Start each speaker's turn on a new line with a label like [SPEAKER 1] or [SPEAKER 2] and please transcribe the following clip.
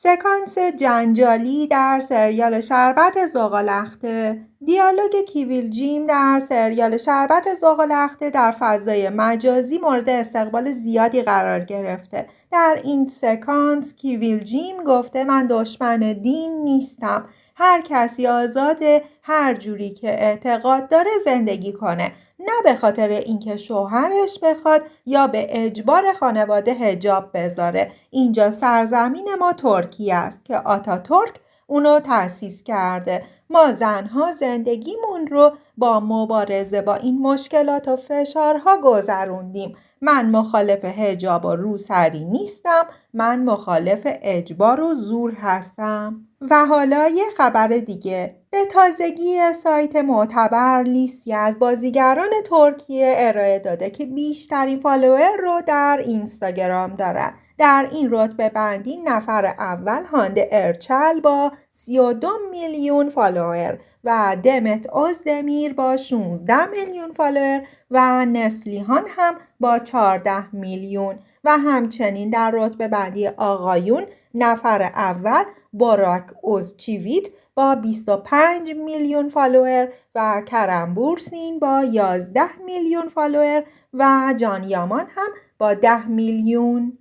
[SPEAKER 1] سکانس جنجالی در سریال شربت زغال‌لخته. دیالوگ کیویل جیم در سریال شربت زغال‌لخته در فضای مجازی مورد استقبال زیادی قرار گرفته. در این سکانس کیویل جیم گفته من دشمن دین نیستم. هر کسی آزاده هر جوری که اعتقاد داره زندگی کنه، نه به خاطر اینکه شوهرش بخواد یا به اجبار خانواده حجاب بذاره. اینجا سرزمین ما ترکیه است که آتاتورک اونو تأسیس کرده. ما زنها زندگیمون رو با مبارزه با این مشکلات و فشارها گذروندیم. من مخالف حجاب و روسری نیستم، من مخالف اجبار و زور هستم. و حالا یه خبر دیگه. به تازگی سایت معتبر لیستی از بازیگران ترکیه ارائه داده که بیشترین فالوور رو در اینستاگرام دارن. در این رتبه بندی نفر اول هانده ارچل با 32 میلیون فالوور و دمت اوزدمیر با 16 میلیون فالوور و نسلیهان هم با 14 میلیون و همچنین در رتبه بندی آقایون نفر اول باراک اوزچیویت با 25 میلیون فالوور و کرم بورسین با 11 میلیون فالوور و جان یامان هم با 10 میلیون.